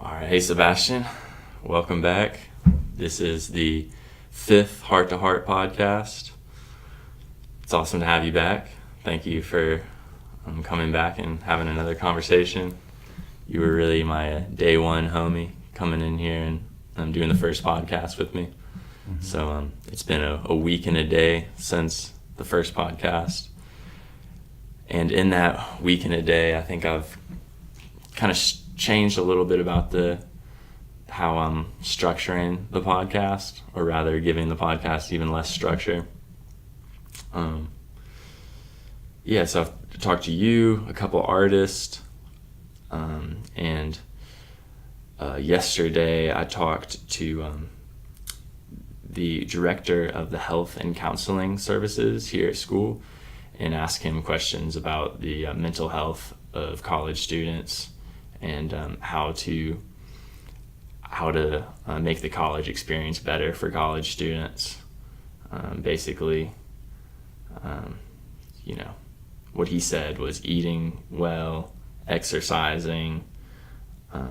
All right, hey Sebastian, welcome back. This is the 5th Heart to Heart podcast. It's awesome to have you back. Thank you for coming back and having another conversation. You were really my day one homie coming in here and doing the first podcast with me. Mm-hmm. So it's been a week and a day since the first podcast. And in that week and a day, I think I've kind of changed a little bit about how I'm structuring the podcast, or rather giving the podcast even less structure. So I've talked to you, a couple artists, and yesterday I talked to the director of the health and counseling services here at school and asked him questions about the mental health of college students and how to make the college experience better for college students. Basically, what he said was eating well, exercising, I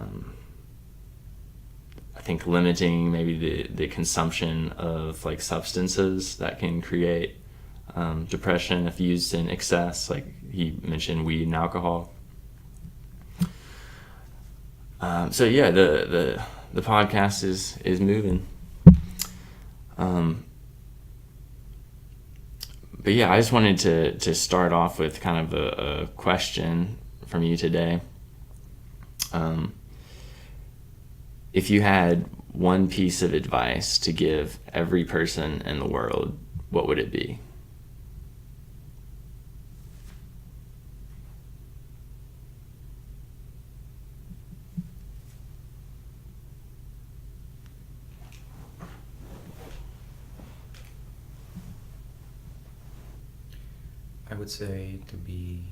think limiting maybe the consumption of like substances that can create depression if used in excess. Like he mentioned weed and alcohol. The podcast is moving. I just wanted to start off with kind of a question from you today. If you had one piece of advice to give every person in the world, what would it be? I would say to be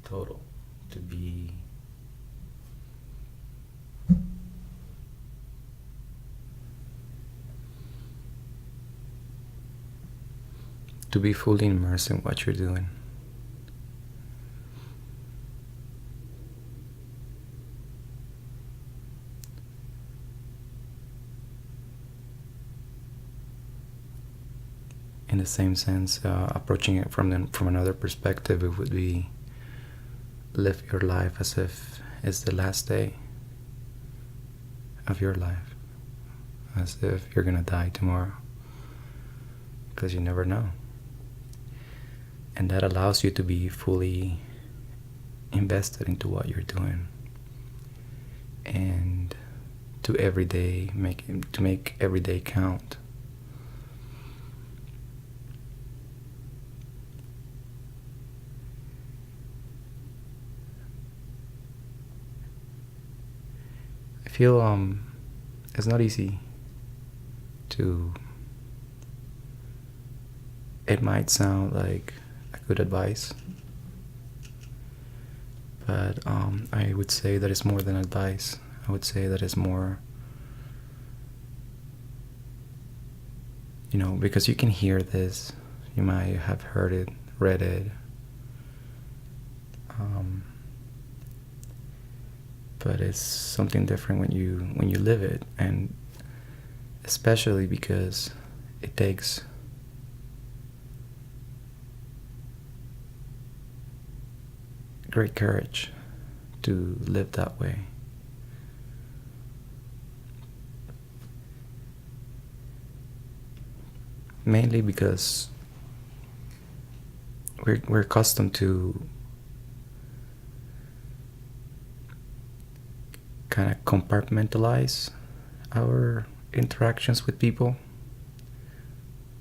total, to be fully immersed in what you're doing. In the same sense, approaching it from another perspective, it would be live your life as if it's the last day of your life, as if you're gonna die tomorrow, because you never know. And that allows you to be fully invested into what you're doing, and to make every day count. I feel it's not easy to. It might sound like a good advice, but I would say that it's more than advice. I would say that it's more, because you can hear this, you might have heard it, read it, but it's something different when you live it, and especially because it takes great courage to live that way. Mainly because we're accustomed to kind of compartmentalize our interactions with people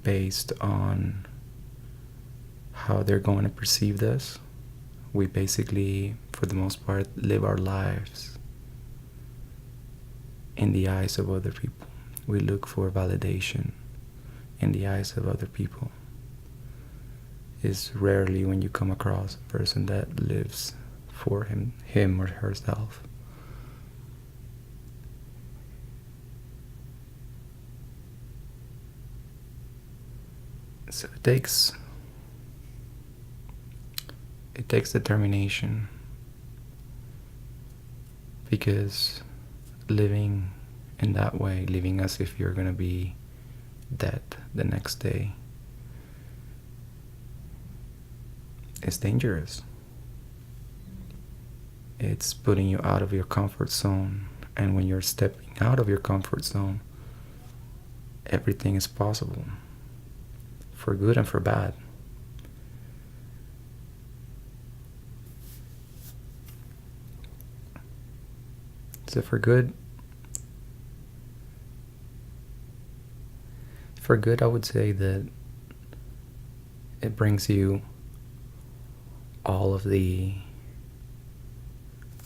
based on how they're going to perceive this. We basically, for the most part, live our lives in the eyes of other people. We look for validation in the eyes of other people. It's rarely when you come across a person that lives for him or herself. So it takes determination Because living in that way, living as if you're going to be dead the next day, is dangerous. It's putting you out of your comfort zone. And when you're stepping out of your comfort zone, everything is possible, for good and for bad. So for good, I would say that it brings you all of the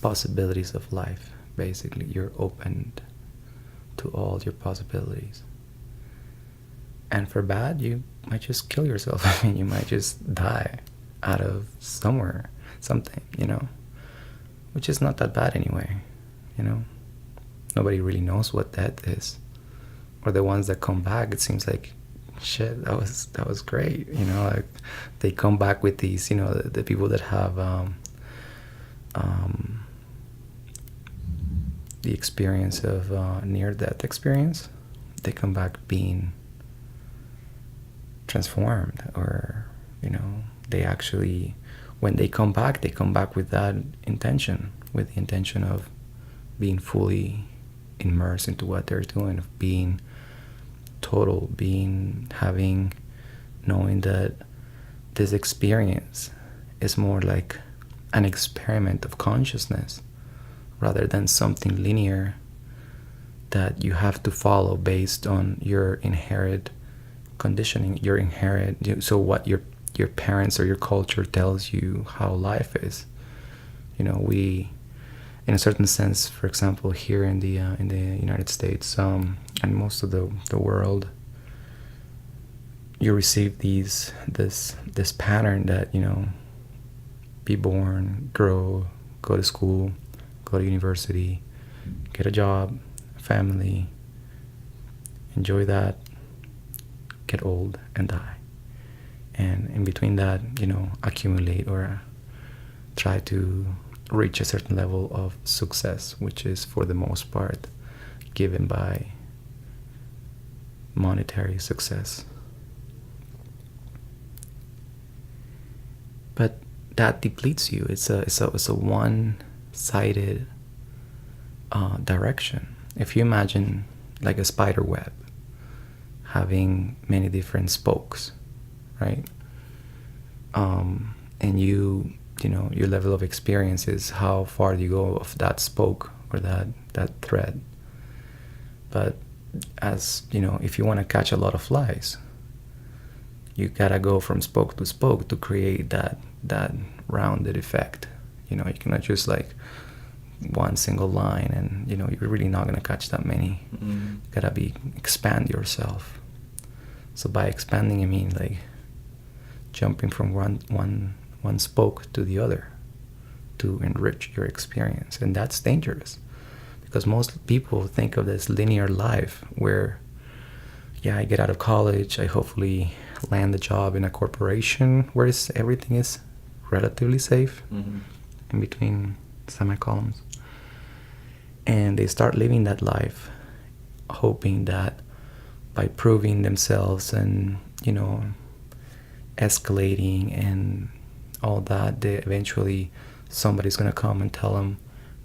possibilities of life. Basically, you're opened to all your possibilities. And for bad, you might just kill yourself. I mean, you might just die out of somewhere, something, which is not that bad anyway, Nobody really knows what death is. Or the ones that come back, it seems like, shit, that was great, like they come back with these, the people that have the experience of near-death experience, they come back being transformed, or they actually, when they come back with that intention, with the intention of being fully immersed into what they're doing, of being total, knowing that this experience is more like an experiment of consciousness rather than something linear that you have to follow based on your inherent conditioning, so what your parents or your culture tells you how life is. We, in a certain sense, for example, here in the United States, and most of the world, you receive this pattern that be born, grow, go to school, go to university, get a job, family, enjoy that, get old and die, and in between that, accumulate or try to reach a certain level of success, which is for the most part given by monetary success. But that depletes you. It's a one-sided direction. If you imagine like a spider web having many different spokes, right? And your level of experience is how far you go of that spoke or that thread. But as if you want to catch a lot of flies, you gotta go from spoke to spoke to create that rounded effect. You cannot just like one single line, and you're really not gonna catch that many. Mm-hmm. You gotta expand yourself. So by expanding, I mean like jumping from one spoke to the other to enrich your experience. And that's dangerous, because most people think of this linear life where, I get out of college, I hopefully land a job in a corporation where everything is relatively safe, mm-hmm. in between semicolons, and they start living that life hoping that by proving themselves and escalating and all that, they eventually somebody's gonna come and tell them,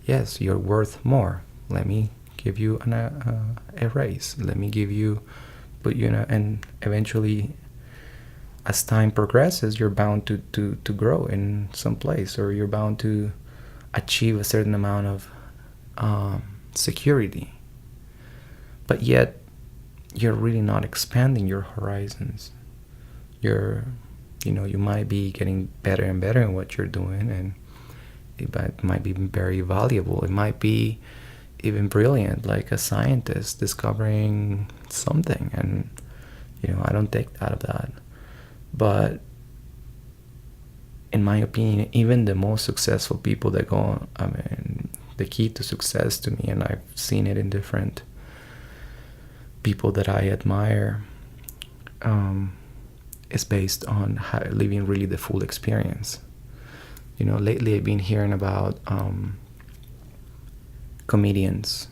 yes, you're worth more, let me give you a raise, let me give you, but and eventually as time progresses, you're bound to grow in some place, or you're bound to achieve a certain amount of security, but yet you're really not expanding your horizons. You might be getting better and better in what you're doing, and it might be very valuable. It might be even brilliant, like a scientist discovering something, and I don't take that of that. But in my opinion, even the most successful people that go, the key to success to me, and I've seen it in different people that I admire, is based on living really the full experience. Lately I've been hearing about comedians,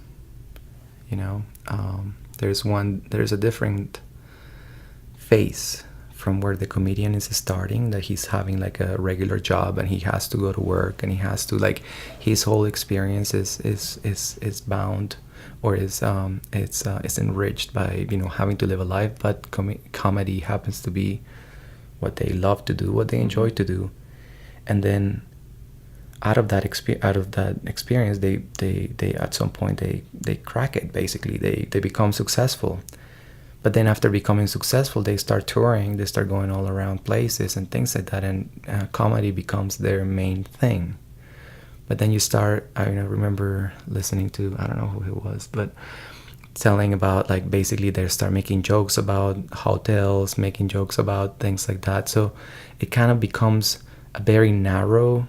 there's a different phase from where the comedian is starting, that he's having like a regular job and he has to go to work and he has to, like, his whole experience is bound, or is enriched by having to live a life. But comedy happens to be what they love to do, what they enjoy to do. And then out of that experience, they at some point they crack it. Basically, they become successful. But then after becoming successful, they start touring, they start going all around places and things like that, and comedy becomes their main thing. But then you start, I remember listening to, I don't know who it was, but telling about, like, basically they start making jokes about hotels, making jokes about things like that. So it kind of becomes a very narrow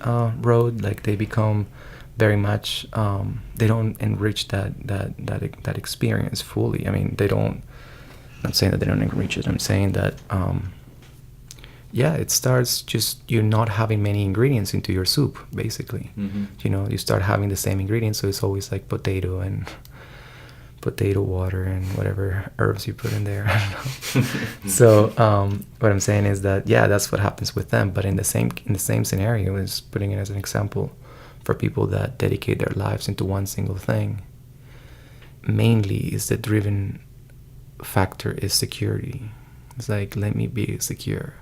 road. Like, they become very much, they don't enrich that experience fully. I mean, they don't, I'm not saying that they don't enrich it. I'm saying that, it starts just you not having many ingredients into your soup, basically. Mm-hmm. You start having the same ingredients, so it's always like potato water and whatever herbs you put in there. I don't know. So what I'm saying is that, that's what happens with them. But in the same scenario, is putting it as an example for people that dedicate their lives into one single thing. Mainly is the driven factor is security. It's like, let me be secure.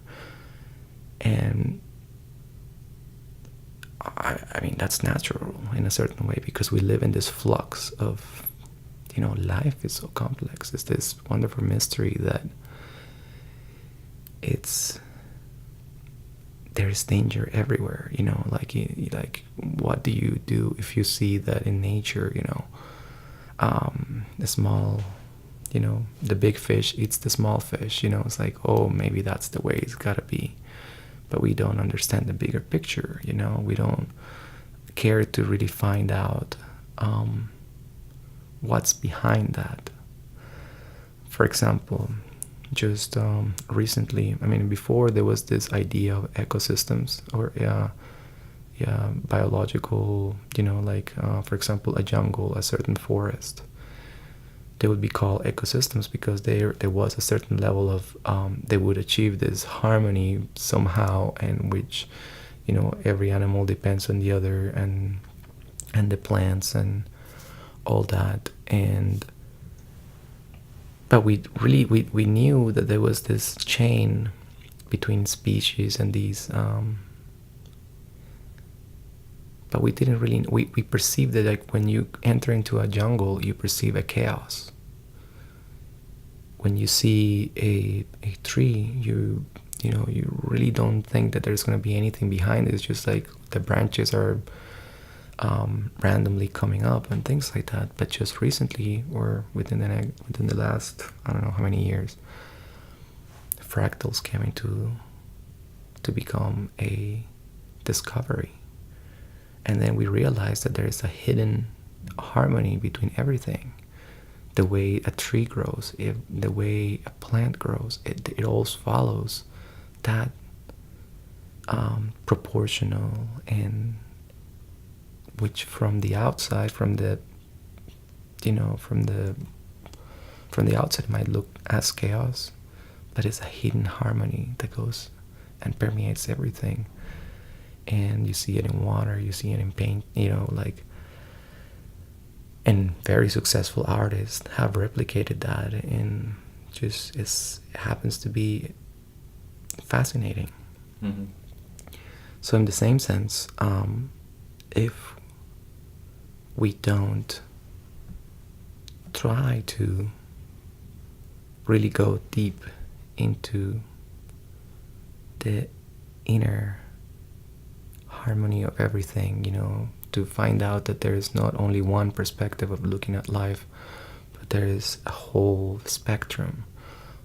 And I mean, that's natural in a certain way, because we live in this flux of, life is so complex. It's this wonderful mystery that there's danger everywhere, like what do you do if you see that in nature, the small, the big fish eats the small fish, it's like, oh, maybe that's the way it's gotta be. But we don't understand the bigger picture, we don't care to really find out what's behind that. For example, just recently, I mean, before there was this idea of ecosystems, or biological, for example, a jungle, a certain forest, they would be called ecosystems because there was a certain level of they would achieve this harmony somehow, in which every animal depends on the other, and the plants and all that. But we knew that there was this chain between species and these, but we didn't really, we perceived that, like, when you enter into a jungle, you perceive a chaos. When you see a tree, you really don't think that there's going to be anything behind it. It's just like the branches are randomly coming up and things like that. But just recently, or within the last, I don't know how many years, fractals came into to become a discovery. And then we realized that there is a hidden harmony between everything. The way a tree grows, the way a plant grows, it all follows that proportional, and which from the outside, from the outside might look as chaos, but it's a hidden harmony that goes and permeates everything. And you see it in water, you see it in paint, and very successful artists have replicated that, and just it happens to be fascinating. Mm-hmm. So in the same sense, if we don't try to really go deep into the inner harmony of everything, to find out that there is not only one perspective of looking at life, but there is a whole spectrum,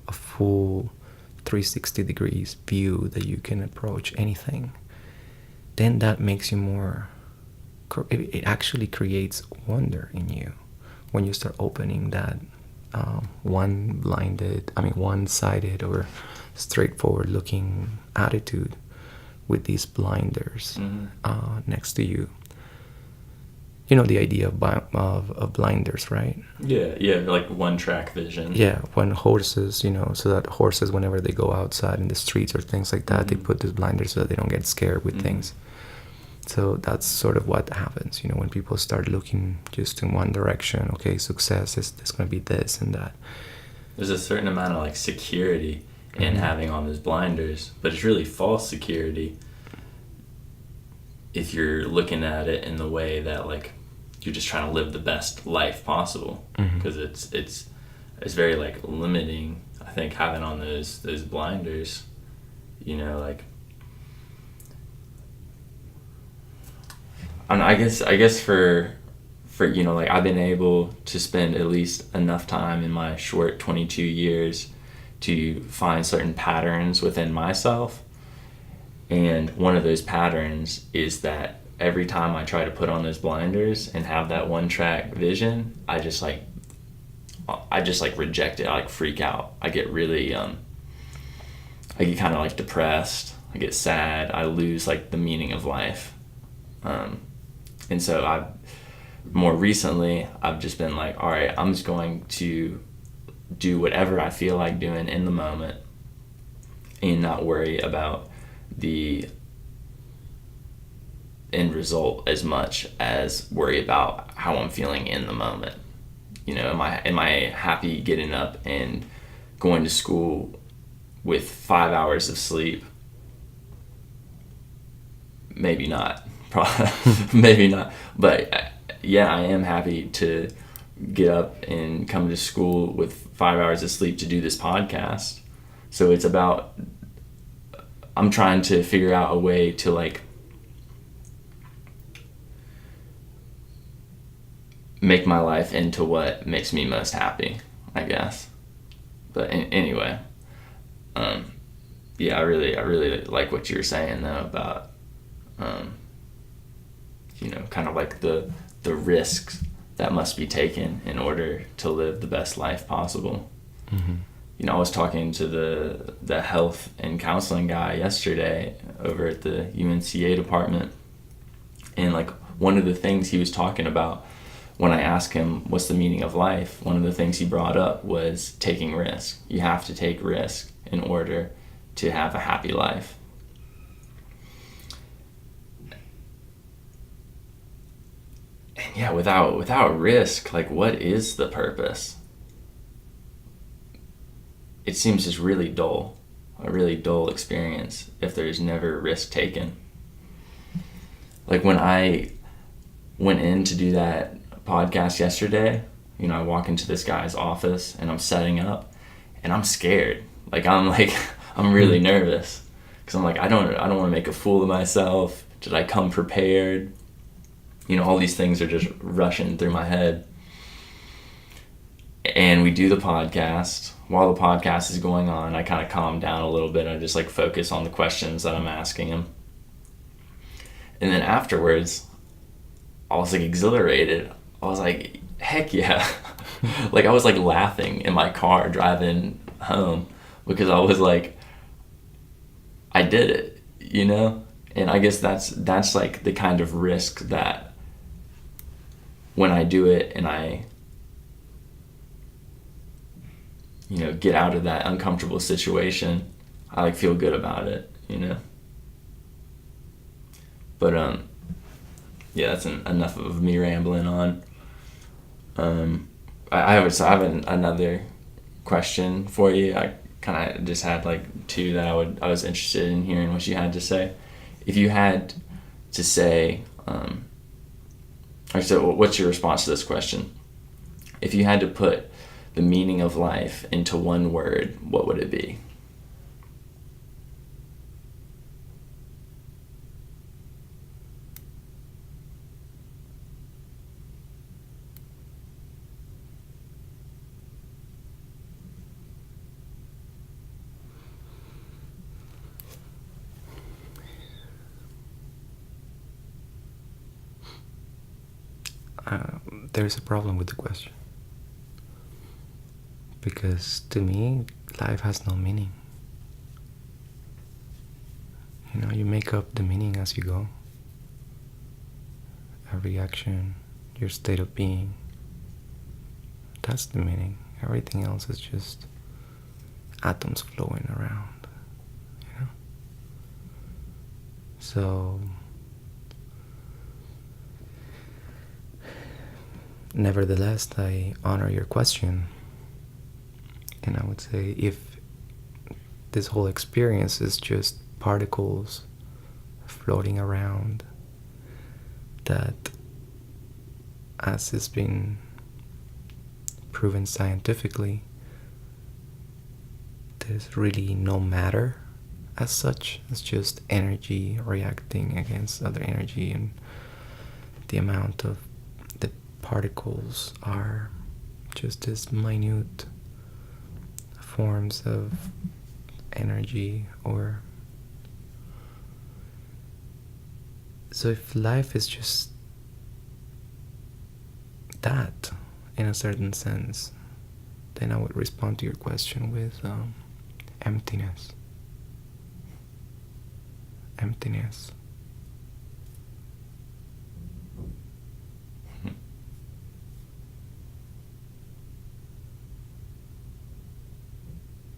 a full 360 degrees view that you can approach anything, then that makes you more, it actually creates wonder in you when you start opening that one-sided or straightforward looking attitude with these blinders next to you. You know the idea of blinders, right? Yeah, like one-track vision. Yeah, when horses, so that horses, whenever they go outside in the streets or things like that, they put these blinders so that they don't get scared with things. So that's sort of what happens, when people start looking just in one direction. Okay, success is going to be this and that. There's a certain amount of like security in having on those blinders, but it's really false security if you're looking at it in the way that like you're just trying to live the best life possible, because it's very like limiting, I think, having on those blinders, like, and I guess for like I've been able to spend at least enough time in my short 22 years to find certain patterns within myself, and one of those patterns is that every time I try to put on those blinders and have that one-track vision, I just reject it. I like freak out. I get really I get kind of like depressed. I get sad. I lose like the meaning of life. And so more recently I've just been like, all right, I'm just going to do whatever I feel like doing in the moment and not worry about the end result as much as worry about how I'm feeling in the moment. Am I happy getting up and going to school with 5 hours of sleep? Maybe not. Maybe not. But yeah, I am happy to get up and come to school with 5 hours of sleep to do this podcast. So it's about, I'm trying to figure out a way to like make my life into what makes me most happy, I guess. But anyway, yeah, I really like what you were saying though about, kind of like the risks that must be taken in order to live the best life possible. I was talking to the health and counseling guy yesterday over at the UNCA department, and like one of the things he was talking about when I asked him what's the meaning of life, one of the things he brought up was taking risk. You have to take risk in order to have a happy life. And yeah, without risk, like what is the purpose? It seems just really dull, a really dull experience if there's never risk taken. Like when I went in to do that podcast yesterday, I walk into this guy's office and I'm setting up and I'm scared. I'm really nervous because I'm like, I don't want to make a fool of myself. Did I come prepared? All these things are just rushing through my head. And we do the podcast. While the podcast is going on, I kind of calm down a little bit. I just like focus on the questions that I'm asking him. And then afterwards, I was like exhilarated. I was like, heck yeah. Like I was like laughing in my car driving home because I was like, I did it, And I guess that's like the kind of risk that when I do it and I, get out of that uncomfortable situation, I like feel good about it, But yeah, that's enough of me rambling on. I have another question for you. I kind of just had like two that I was interested in hearing what you had to say. If you had to say, so what's your response to this question? If you had to put the meaning of life into one word, what would it be? There's a problem with the question. Because to me, life has no meaning. You make up the meaning as you go. Every action, your state of being. That's the meaning. Everything else is just atoms flowing around, you know? So, nevertheless, I honor your question. And I would say if this whole experience is just particles floating around, that, as has been proven scientifically, there's really no matter as such. It's just energy reacting against other energy, and the amount of the particles are just as minute forms of energy. Or so if life is just that in a certain sense, then I would respond to your question with emptiness. Emptiness.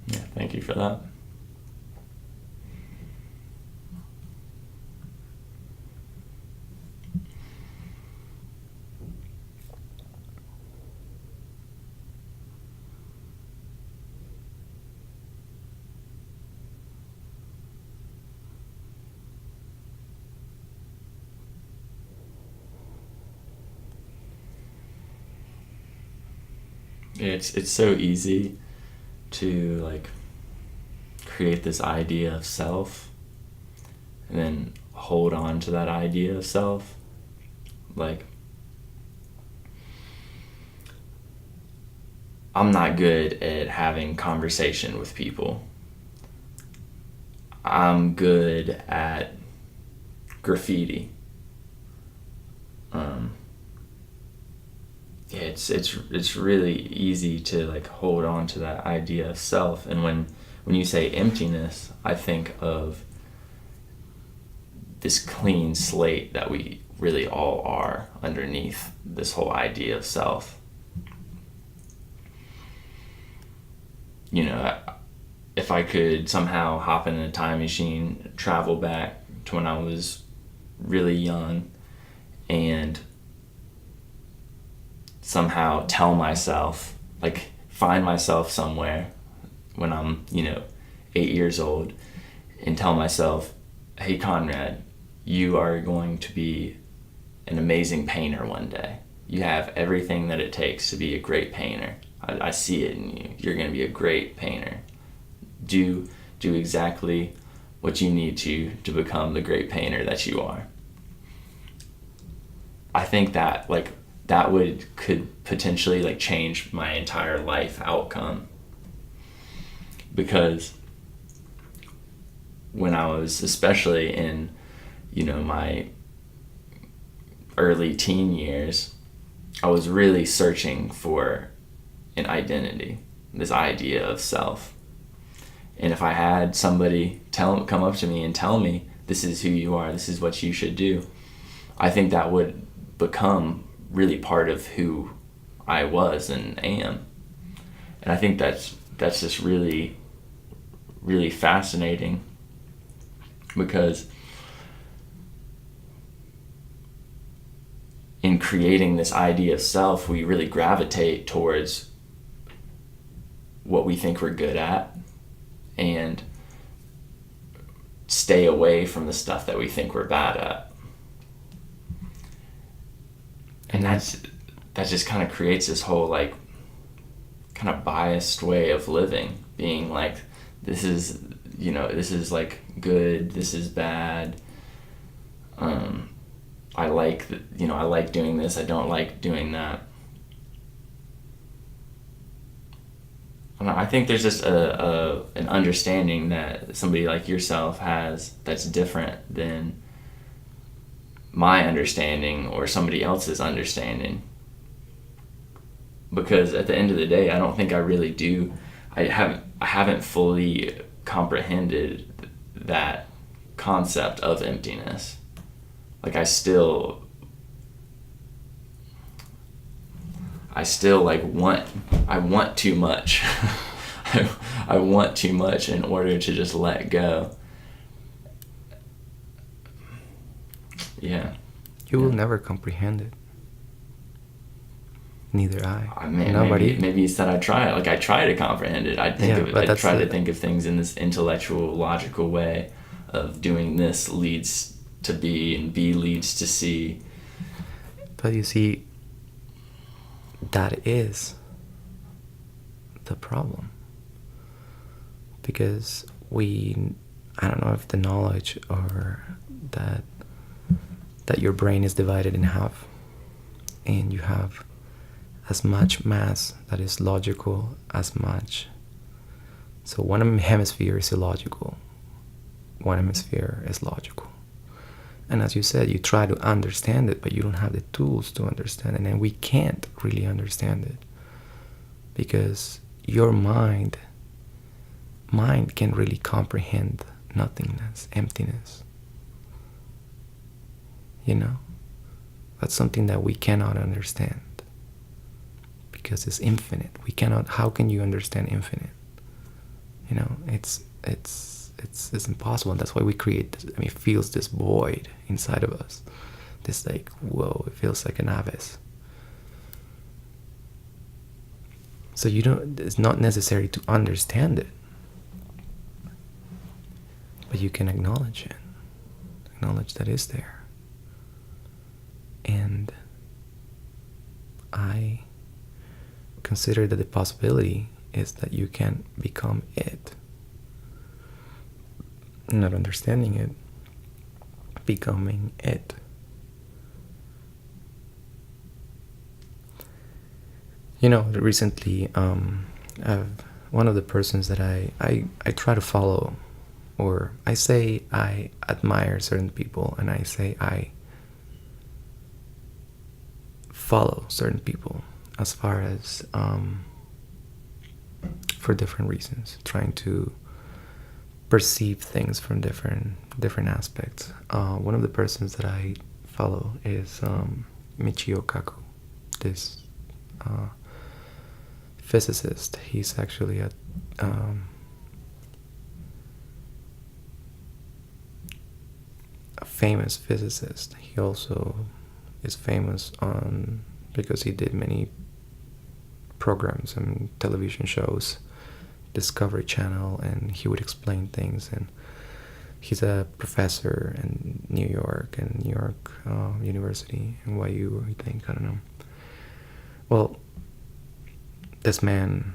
Yeah, thank you for that. It's so easy to like create this idea of self and then hold on to that idea of self. Like, I'm not good at having conversation with people. I'm good at graffiti. It's really easy to like hold on to that idea of self, and when you say emptiness, I think of this clean slate that we really all are underneath this whole idea of self. You know, if I could somehow hop in a time machine, travel back to when I was really young, and somehow tell myself, like find myself somewhere when I'm, 8 years old, and tell myself, hey Conrad, you are going to be an amazing painter one day. You have everything that it takes to be a great painter. I see it in you. You're going to be a great painter. Do exactly what you need to become the great painter that you are. I think that could potentially change my entire life outcome, because when I was especially in my early teen years, I was really searching for an identity, this idea of self. And if I had somebody come up to me and tell me, this is who you are, this is what you should do, I think that would become really part of who I was and am. And I think that's just really, really fascinating, because in creating this idea of self, we really gravitate towards what we think we're good at and stay away from the stuff that we think we're bad at. And that just kind of creates this whole kind of biased way of living, being like, this is good, this is bad. I like doing this, I don't like doing that. I think there's just an understanding that somebody like yourself has that's different than my understanding or somebody else's understanding. Because at the end of the day, I don't think I really do. I haven't fully comprehended that concept of emptiness. I still I still like I want too much. I want too much in order to just let go. Yeah. You will never comprehend it. Neither I. Nobody. Maybe it's that I try it. Like I try to comprehend it. I try to think of things in this intellectual, logical way of doing this leads to B and B leads to C. But you see, that is the problem. Because I don't know if the knowledge or that your brain is divided in half, and you have as much mass that is logical as much. So one hemisphere is illogical, one hemisphere is logical. And as you said, you try to understand it, but you don't have the tools to understand it. And we can't really understand it because your mind can really comprehend nothingness, emptiness. You know? That's something that we cannot understand because it's infinite. How can you understand infinite? You know, it's impossible, and that's why we create this. It feels this void inside of us, this like, whoa, it feels like an abyss. So it's not necessary to understand it, but you can acknowledge it, acknowledge that it's there. And I consider that the possibility is that you can become it. Not understanding it, becoming it. You know, recently, one of the persons that I try to follow, or I say I admire certain people, and I say I follow certain people as far as for different reasons, trying to perceive things from different aspects. One of the persons that I follow is Michio Kaku, this physicist. He's actually a famous physicist. He also is famous because he did many programs and television shows, Discovery Channel, and he would explain things. And he's a professor in New York University, NYU, I think, I don't know. Well, this man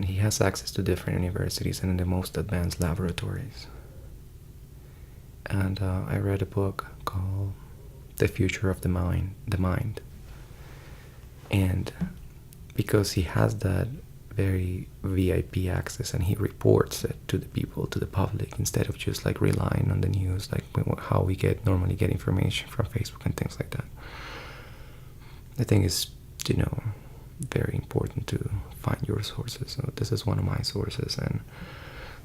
he has access to different universities and in the most advanced laboratories. And I read a book called The Future of the Mind. And because he has that very VIP access, and he reports it to the people, to the public, instead of just like relying on the news, like how we normally get information from Facebook and things like that. I think it's, very important to find your sources. So this is one of my sources. And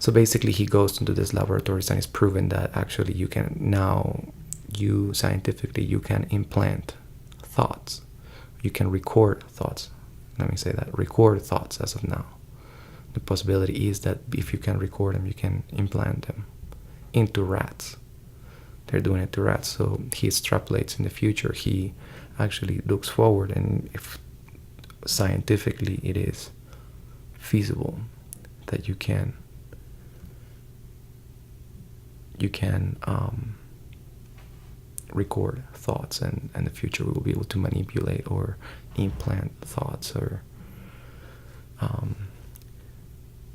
so basically he goes into these laboratories, and it's proven that actually you scientifically can implant thoughts. You can record thoughts. Let me say that. Record thoughts as of now. The possibility is that if you can record them, you can implant them into rats. They're doing it to rats. So he extrapolates in the future. He actually looks forward, and if scientifically it is feasible that you can record thoughts, and in the future we will be able to manipulate or implant thoughts, or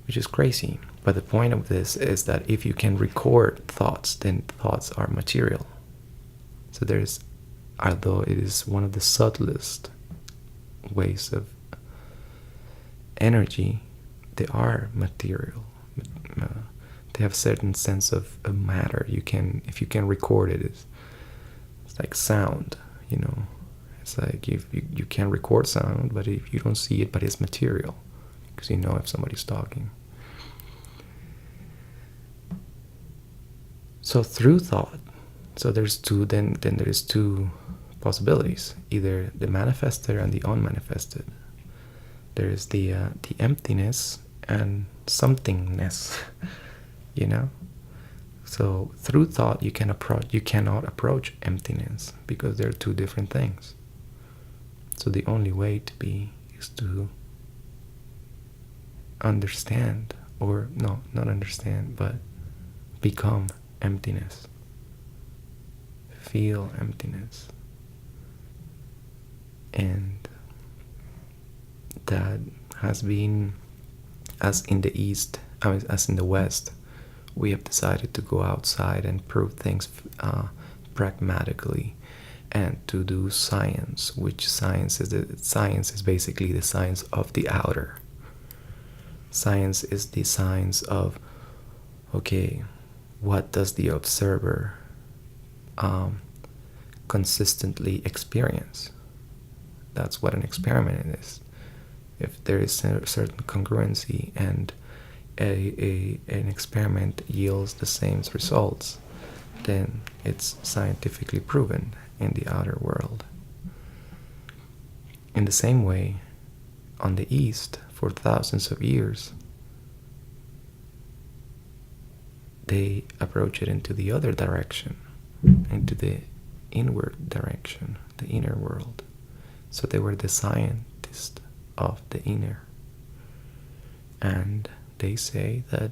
which is crazy. But the point of this is that if you can record thoughts, then thoughts are material. So there's, although it is one of the subtlest ways of energy, they are material. They have a certain sense of matter. You can, if you can record it, it's like sound, you know. It's like if you can record sound, but if you don't see it, but it's material, because you know if somebody's talking. So through thought, so there's two. Then there's two possibilities: either the manifested and the unmanifested. There is the emptiness and somethingness, you know. So through thought, you cannot approach emptiness, because they're two different things. So the only way to be is to understand, or no, not understand, but become emptiness. Feel emptiness. And that has been, as in the East, as in the West, we have decided to go outside and prove things pragmatically, and to do science, which science is basically the science of the outer. Science is the science of, okay, what does the observer consistently experience? That's what an experiment is. If there is a certain congruency and an experiment yields the same results, then it's scientifically proven in the outer world. In the same way, on the East, for thousands of years, they approach it into the other direction, into the inward direction, the inner world. So they were the scientists of the inner. And they say that,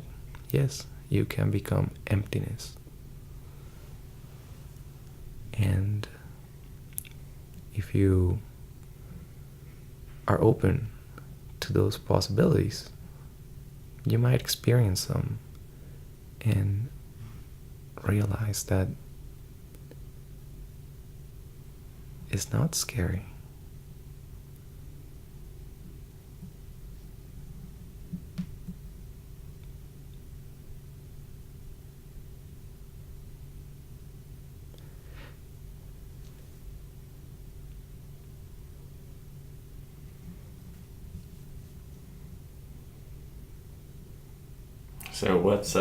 yes, you can become emptiness. And if you are open to those possibilities, you might experience them and realize that it's not scary. So what's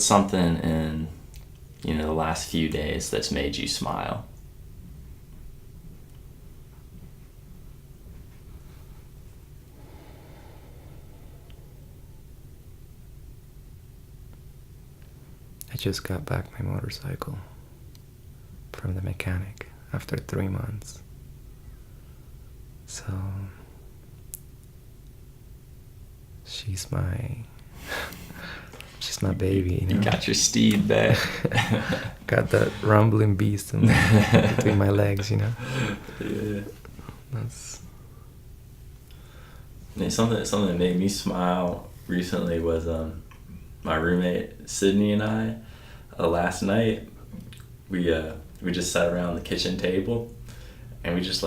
something in, the last few days that's made you smile? I just got back my motorcycle from the mechanic after 3 months. So she's my baby, You got your steed back. Got that rumbling beast between my legs, Yeah. Something that made me smile recently was my roommate Sydney and I. Last night we just sat around the kitchen table and we just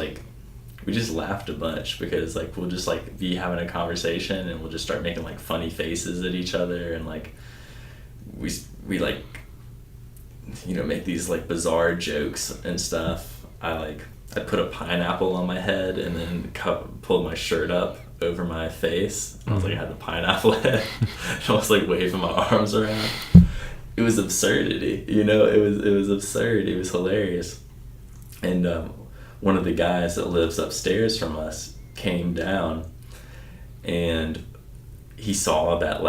laughed a bunch, because we'll just be having a conversation and we'll just start making funny faces at each other, and we make these bizarre jokes and stuff. I put a pineapple on my head and then pulled my shirt up over my face. I was I had the pineapple head. And I was waving my arms around. It was absurdity, it was absurd. It was hilarious. And one of the guys that lives upstairs from us came down, and he saw that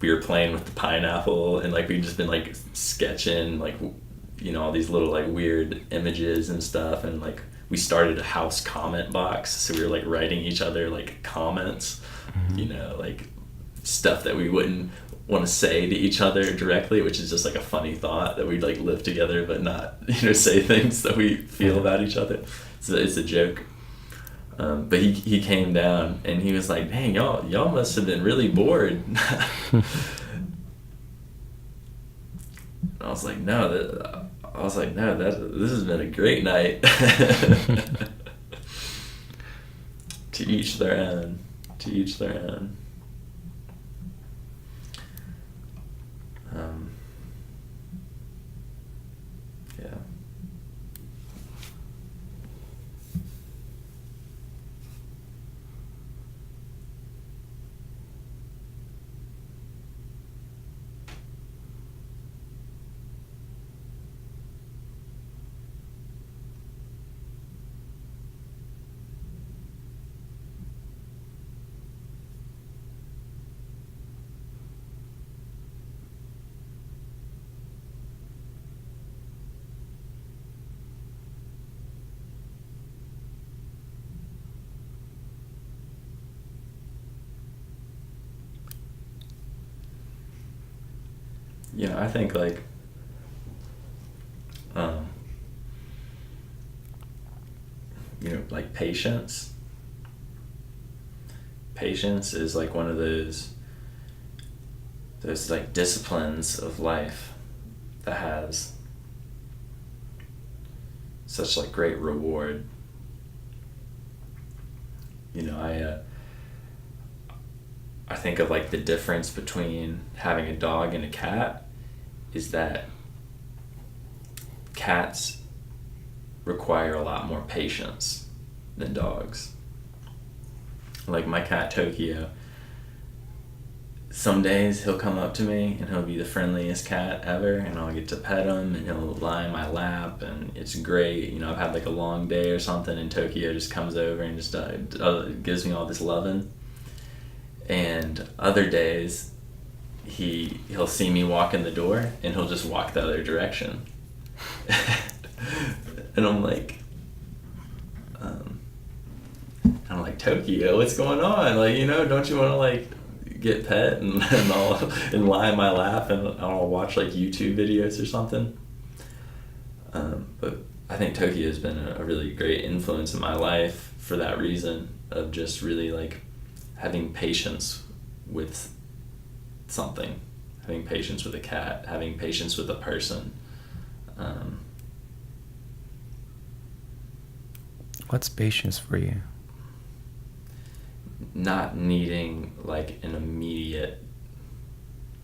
we were playing with the pineapple, and we'd just been sketching all these little weird images and stuff, and we started a house comment box, so we were writing each other comments, stuff that we wouldn't want to say to each other directly, which is just like a funny thought that we'd like live together but not, say things that we feel about each other. So it's a joke. But he came down and he was like, "Dang, y'all must have been really bored." I was like, no, this has been a great night. To each their own. Yeah. I think like like patience is like one of those like disciplines of life that has such like great reward. I think of like the difference between having a dog and a cat is that cats require a lot more patience than dogs. Like my cat Tokyo, some days he'll come up to me and he'll be the friendliest cat ever, and I'll get to pet him and he'll lie in my lap and it's great. I've had like a long day or something and Tokyo just comes over and just gives me all this loving. And other days he'll see me walk in the door and he'll just walk the other direction. And I'm like Tokyo, what's going on? Like, don't you want to like get pet and lie in my lap and I'll watch like YouTube videos or something? But I think Tokyo has been a really great influence in my life for that reason of just really like having patience with something, having patience with a cat, having patience with a person. What's patience for you? Not needing like an immediate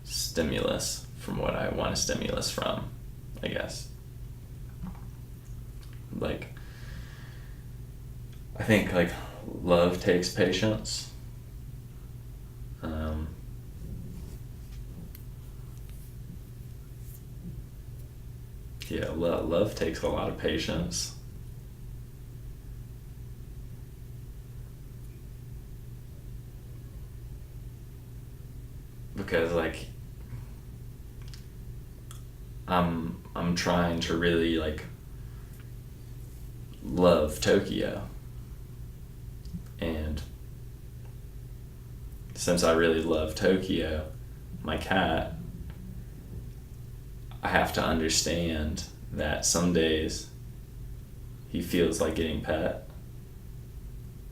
stimulus from what I want a stimulus from, I guess. Like, I think like love takes patience. Love takes a lot of patience. Because like I'm trying to really like love Tokyo, and since I really love Tokyo, my cat, I have to understand that some days he feels like getting pet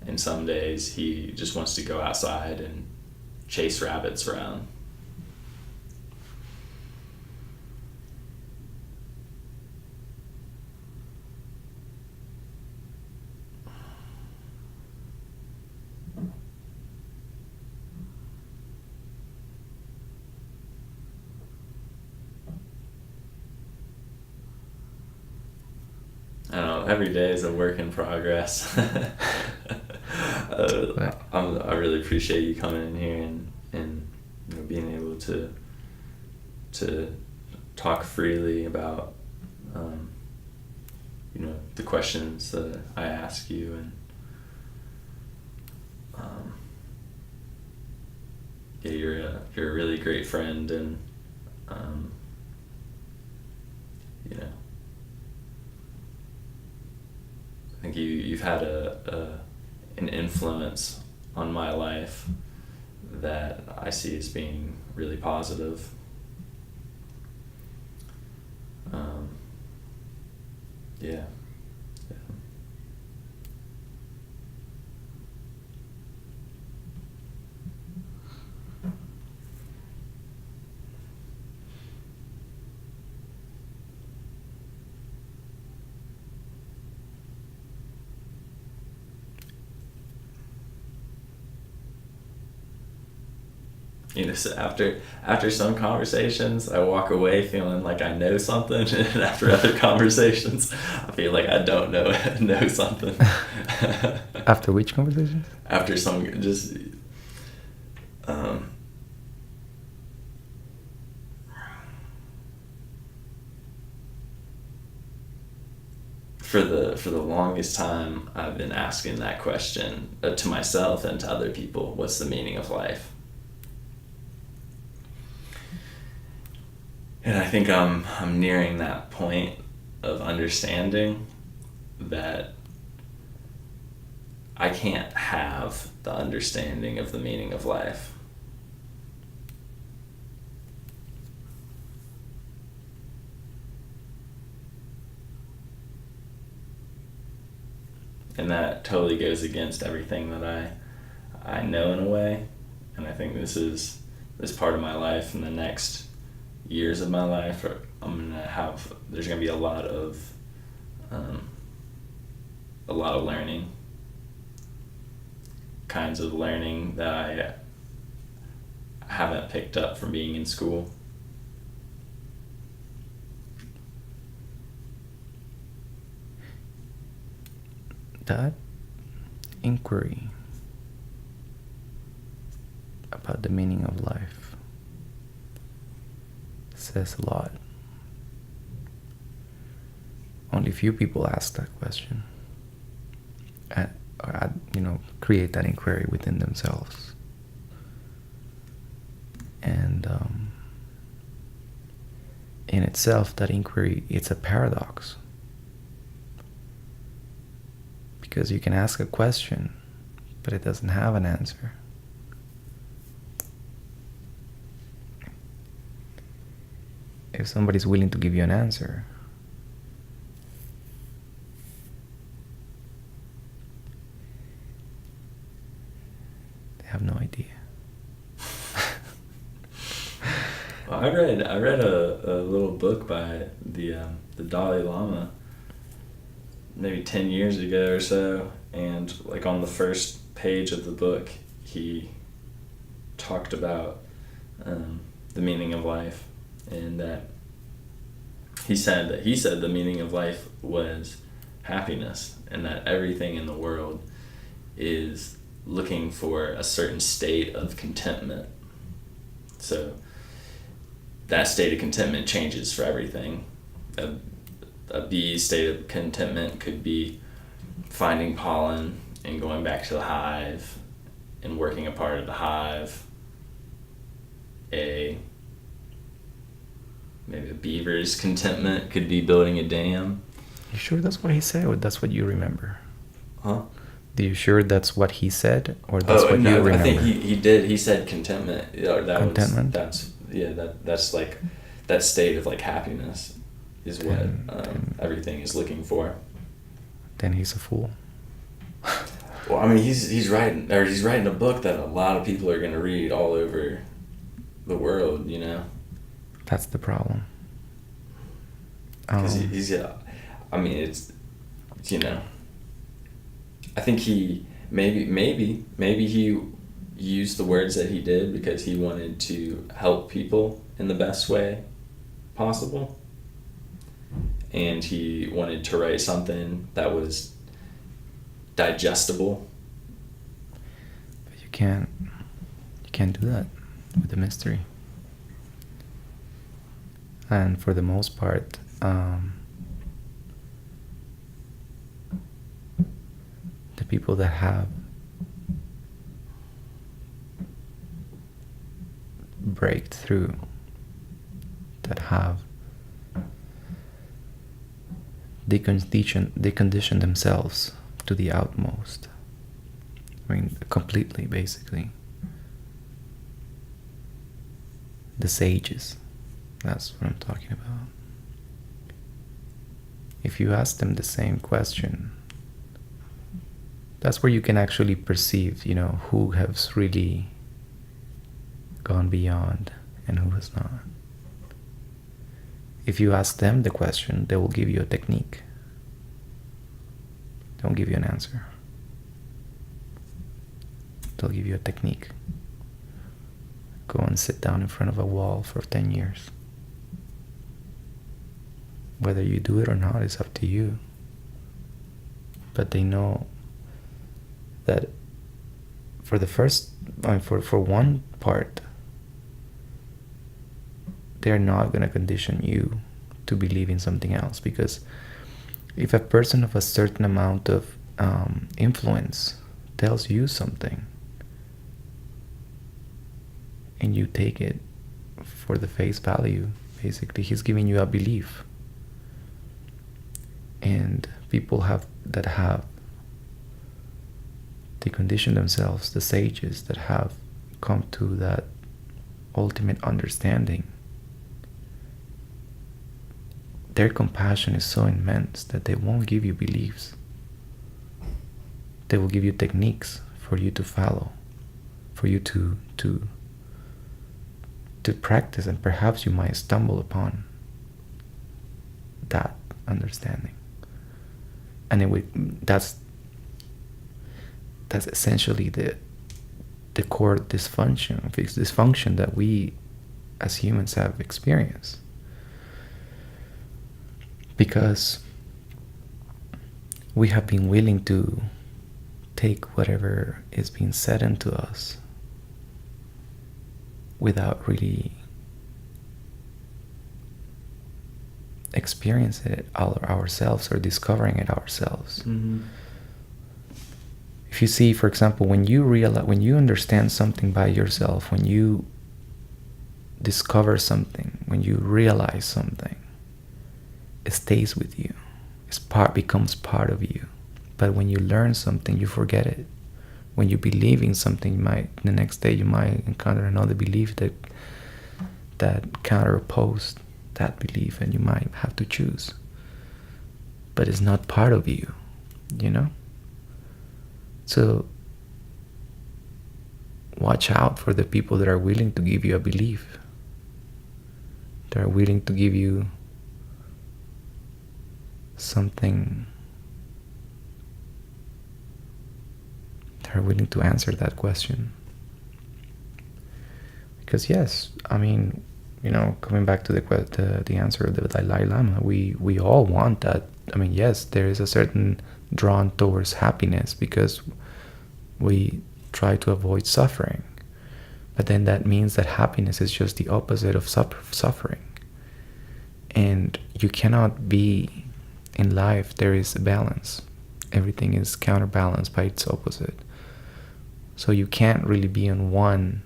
and some days he just wants to go outside and chase rabbits around. I don't know, every day is a work in progress. I really appreciate you coming in here and being able to talk freely about the questions that I ask you, and you're a really great friend, and I think you've had an influence on my life that I see as being really positive. Yeah. So after some conversations, I walk away feeling like I know something, and after other conversations, I feel like I don't know something. After which conversation? After some just for the longest time, I've been asking that question to myself and to other people: what's the meaning of life? And I think I'm nearing that point of understanding that I can't have the understanding of the meaning of life. And that totally goes against everything that I know in a way. And I think this part of my life in the next years of my life, there's gonna be a lot of learning, kinds of learning that I haven't picked up from being in school. That inquiry about the meaning of life says a lot. Only few people ask that question and create that inquiry within themselves. And in itself, that inquiry, it's a paradox. Because you can ask a question, but it doesn't have an answer. If somebody's willing to give you an answer, they have no idea. Well, I read a little book by the Dalai Lama maybe 10 years ago or so, and like on the first page of the book he talked about the meaning of life, and that he said the meaning of life was happiness, and that everything in the world is looking for a certain state of contentment. So that state of contentment changes for everything. A bee's state of contentment could be finding pollen and going back to the hive and working a part of the hive. Maybe a beaver's contentment could be building a dam. You sure that's what he said, or that's what you remember? Huh? Are you sure that's what he said, or that's what you remember? I think he did. He said contentment. Contentment? That's like that state of like happiness is what everything is looking for. Then he's a fool. Well, I mean, he's writing a book that a lot of people are going to read all over the world. That's the problem. Because I mean, it's I think he maybe he used the words that he did because he wanted to help people in the best way possible, and he wanted to write something that was digestible. But you can't do that with the mystery. And for the most part, the people that have breakthrough, that have deconditioned themselves to the utmost. I mean, completely, basically. the sages. That's what I'm talking about. If you ask them the same question, that's where you can actually perceive, who has really gone beyond and who has not. If you ask them the question, they will give you a technique. They won't give you an answer. They'll give you a technique. Go and sit down in front of a wall for 10 years. Whether you do it or not is up to you. But they know that for one part, they're not going to condition you to believe in something else. Because if a person of a certain amount of influence tells you something, and you take it for the face value, basically he's giving you a belief. And people they condition themselves, the sages that have come to that ultimate understanding, their compassion is so immense that they won't give you beliefs. They will give you techniques for you to follow, for you to practice, and perhaps you might stumble upon that understanding. And that's essentially the core dysfunction that we as humans have experienced. Because we have been willing to take whatever is being said into us without really experiencing it ourselves or discovering it ourselves. Mm-hmm. If you see, for example, when you understand something by yourself, when you discover something, when you realize something, it stays with you. Becomes part of you. But when you learn something, you forget it. When you believe in something, the next day you might encounter another belief that counteroppose that belief, and you might have to choose. But it's not part of you, So watch out for the people that are willing to give you a belief. That are willing to give you something. They're willing to answer that question. Because yes, coming back to the answer of the Dalai Lama, we all want that. Yes, there is a certain drawn towards happiness because we try to avoid suffering. But then that means that happiness is just the opposite of suffering. And you cannot be in life, there is a balance. Everything is counterbalanced by its opposite. So you can't really be in one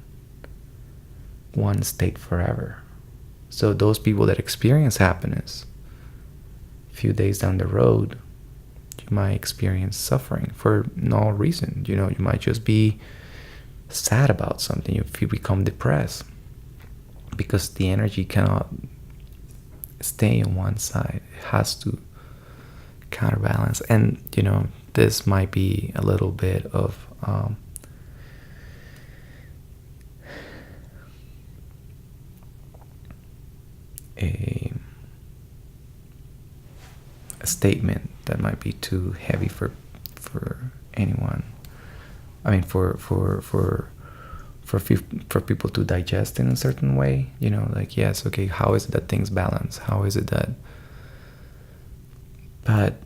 state forever. So those people that experience happiness, a few days down the road, you might experience suffering for no reason. You might just be sad about something. If you become depressed, because the energy cannot stay on one side, it has to counterbalance. And this might be a little bit of a statement that might be too heavy for anyone. For people to digest in a certain way. Yes, okay, how is it that things balance? How is it that? But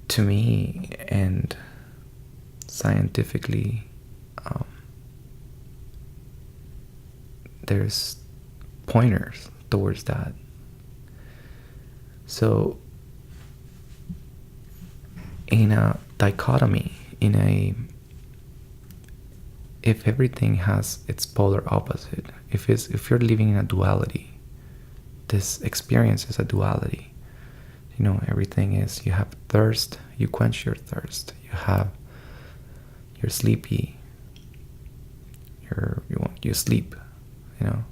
to me, and scientifically, there's pointers towards that. So in a dichotomy, if everything has its polar opposite, if you're living in a duality, this experience is a duality. Everything is, you have thirst, you quench your thirst. You're sleepy, you sleep. You know,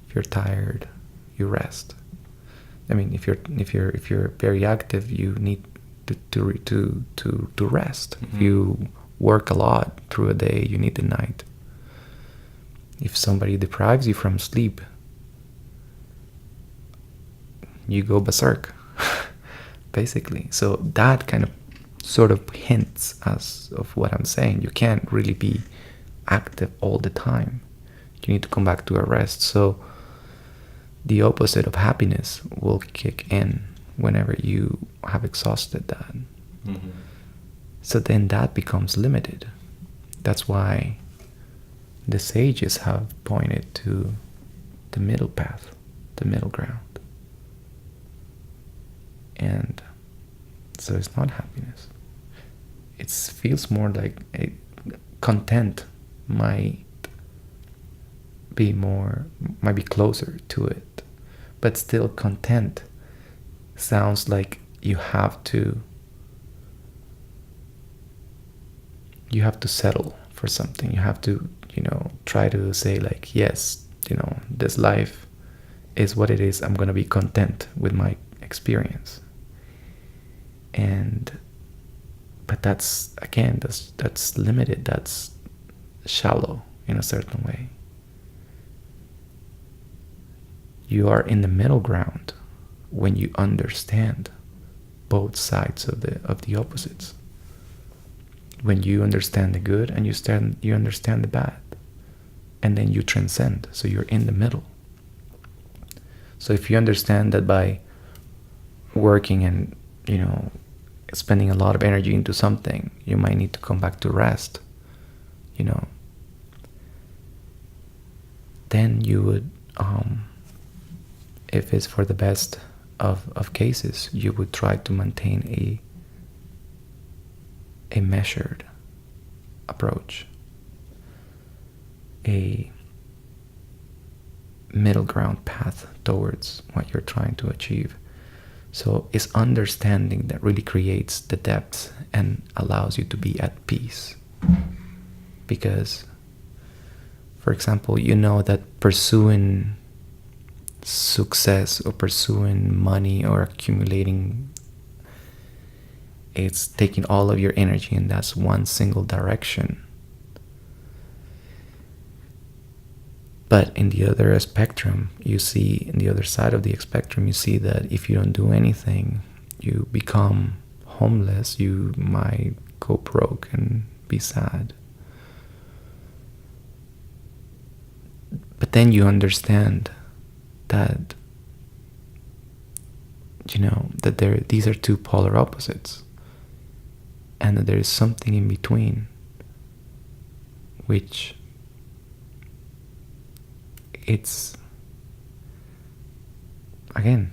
if you're tired, you rest. I mean, if you're very active, you need to rest. Mm-hmm. If you work a lot through a day, you need the night. If somebody deprives you from sleep, you go berserk, basically. So that kind of sort of hints us of what I'm saying. You can't really be active all the time. You need to come back to a rest. So the opposite of happiness will kick in whenever you have exhausted that. Mm-hmm. So then that becomes limited. That's why the sages have pointed to the middle path, the middle ground. And so it's not happiness. It feels more like content might be closer to it. But still, content sounds like you have to settle for something. You have to, try to say like, yes, this life is what it is. I'm going to be content with my experience. But that's limited. That's shallow in a certain way. You are in the middle ground when you understand both sides of the opposites. When you understand the good and you understand the bad, and then you transcend. So you're in the middle. So if you understand that by working and spending a lot of energy into something, you might need to come back to rest, then you would, if it's for the best of cases, you would try to maintain a measured approach, a middle ground path towards what you're trying to achieve. So it's understanding that really creates the depth and allows you to be at peace. Because, for example, that pursuing success or pursuing money or accumulating, it's taking all of your energy in that one single direction. But in the other spectrum, you see, in the other side of the spectrum, you see that if you don't do anything, you become homeless, you might go broke and be sad. But then you understand that, that these are two polar opposites, and that there is something in between, which it's, again,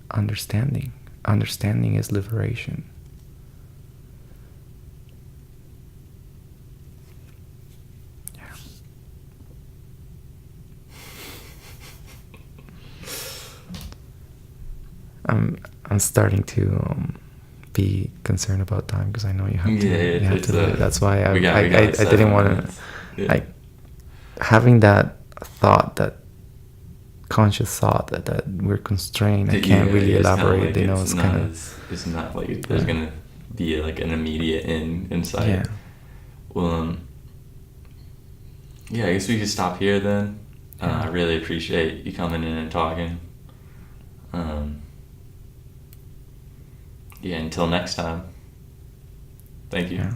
understanding. Understanding is liberation. Yeah. I'm starting to be concerned about time because I know you have to. That's why I didn't want to, like, having that thought, that conscious thought that we're constrained. I can't really elaborate. Kind of like it's not like there's gonna be like an immediate insight. Yeah. Well, I guess we could stop here then. I really appreciate you coming in and talking. Until next time. Thank you. Yeah.